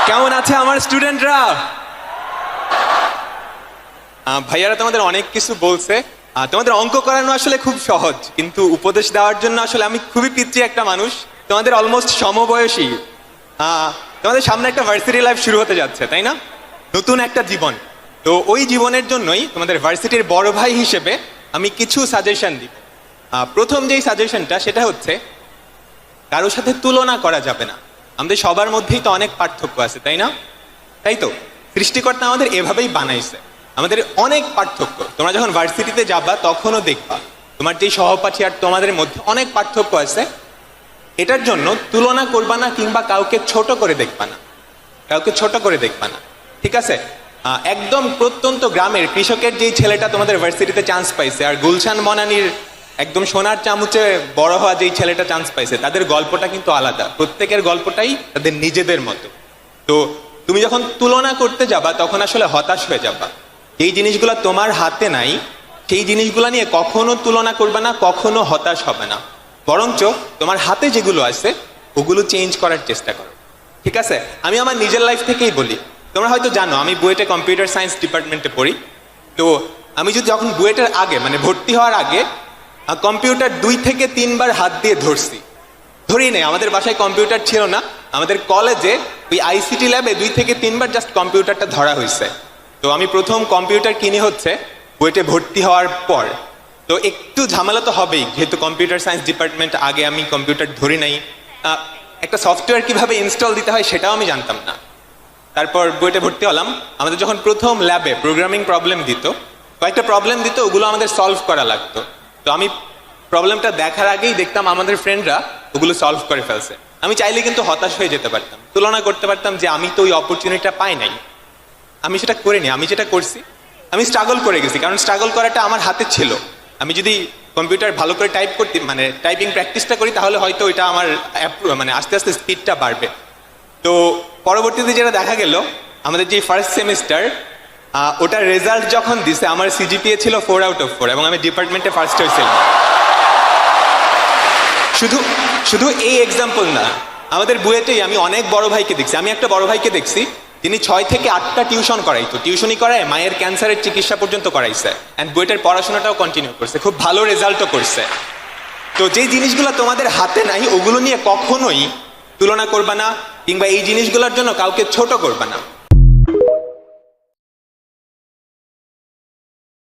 কেমন আছে আমার স্টুডেন্টরা? ভাইয়ারা তোমাদের অনেক কিছু বলছে। তোমাদের অঙ্ক করানো আসলে খুব সহজ, কিন্তু উপদেশ দেওয়ার জন্য আসলে আমি খুবই পিতৃ একটা মানুষ। তোমাদের অলমোস্ট সমবয়সী। তোমাদের সামনে একটা ভার্সিটি লাইফ শুরু হতে যাচ্ছে, তাই না? নতুন একটা জীবন। তো ওই জীবনের জন্যই তোমাদের ভার্সিটির বড় ভাই হিসেবে আমি কিছু সাজেশন দিব। প্রথম যেই সাজেশনটা সেটা হচ্ছে, কারোর সাথে তুলনা করা যাবে না। আমাদের সবার মধ্যেই তো অনেক পার্থক্য আছে, তাই না? তাই তো সৃষ্টিকর্তা আমাদের এভাবেই বানাইছে। আমাদের অনেক পার্থক্য। তোমরা যখন ভার্সিটিতে যাবা তখনও দেখবা তোমার যে সহপাঠী আর তোমাদের মধ্যে অনেক পার্থক্য আছে। এটার জন্য তুলনা করবা না, কিংবা কাউকে ছোট করে দেখবা না, কাউকে ছোট করে দেখবা না, ঠিক আছে? একদম প্রত্যন্ত গ্রামের কৃষকের যেই ছেলেটা তোমাদের ভার্সিটিতে চান্স পাইছে, আর গুলশান বনানীর একদম সোনার চামচে বড় হওয়া যেই ছেলেটা চান্স পাইছে, তাদের গল্পটা কিন্তু আলাদা। প্রত্যেকের গল্পটাই তাদের নিজেদের মতো। তো তুমি যখন তুলনা করতে যাবা তখন আসলে হতাশ হয়ে যাবা। এই জিনিসগুলো তোমার হাতে নাই, সেই জিনিসগুলো নিয়ে কখনো তুলনা করবে না, কখনো হতাশ হবে না। বরঞ্চ তোমার হাতে যেগুলো আছে ওগুলো চেঞ্জ করার চেষ্টা করো, ঠিক আছে? আমি আমার নিজের লাইফ থেকেই বলি। তোমরা হয়তো জানো আমি বুয়েটে কম্পিউটার সায়েন্স ডিপার্টমেন্টে পড়ি। তো আমি যদি যখন বুয়েটের আগে মানে ভর্তি হওয়ার আগে কম্পিউটার 2 থেকে 3 বার হাত দিয়ে ধরি নেই। আমাদের বাসায় কম্পিউটার ছিল না। আমাদের কলেজে ওই আইসিটি ল্যাবে 2 থেকে 3 বার জাস্ট কম্পিউটারটা ধরা হয়েছে। তো আমি প্রথম কম্পিউটার কিনি হচ্ছে বুয়েটে ভর্তি হওয়ার পর। তো একটু ঝামেলা তো হবেই, যেহেতু কম্পিউটার সায়েন্স ডিপার্টমেন্ট, আগে আমি কম্পিউটার ধরি নাই। একটা সফটওয়্যার কিভাবে ইনস্টল দিতে হয় সেটাও আমি জানতাম না। তারপর বুয়েটে ভর্তি হলাম। আমাদের যখন প্রথম ল্যাবে প্রোগ্রামিং প্রবলেম দিত, কয়েকটা প্রবলেম দিত, ওগুলো আমাদের সলভ করা লাগতো। তো আমি প্রবলেমটা দেখার আগেই দেখতাম আমাদের ফ্রেন্ডরা ওগুলো সলভ করে ফেলছে। আমি চাইলে কিন্তু হতাশ হয়ে যেতে পারতাম, তুলনা করতে পারতাম যে আমি তো ওই অপরচুনিটিটা পাই নাই, আমি সেটা করিনি। আমি যেটা করছি, আমি স্ট্রাগল করে গেছি, কারণ স্ট্রাগল করাটা আমার হাতে ছিল। আমি যদি কম্পিউটার ভালো করে টাইপ করতে মানে টাইপিং প্র্যাকটিসটা করি, তাহলে হয়তো ওইটা আমার মানে আস্তে আস্তে স্পিডটা বাড়বে। তো পরবর্তীতে যেটা দেখা গেল, আমাদের যে ফার্স্ট সেমিস্টার, ওটার রেজাল্ট যখন দিছে, আমার সিজিপিএ ছিল 4 আউট অফ 4, এবং আমি ডিপার্টমেন্টে ফার্স্ট হয়েছিলাম। শুধু এই এক্সাম্পল না, আমাদের বুয়েটেই আমি অনেক বড় ভাইকে দেখছি। আমি একটা বড় ভাইকে দেখছি যিনি 6 থেকে 8টা টিউশন করাইতো, টিউশনই করায় মায়ের ক্যান্সারের চিকিৎসা পর্যন্ত করাইছে, অ্যান্ড বুয়েটের পড়াশোনাটাও কন্টিনিউ করছে, খুব ভালো রেজাল্টও করছে। তো যেই জিনিসগুলো তোমাদের হাতে নাই ওগুলো নিয়ে কখনোই তুলনা করবা না, কিংবা এই জিনিসগুলোর জন্য কাউকে ছোট করবা না।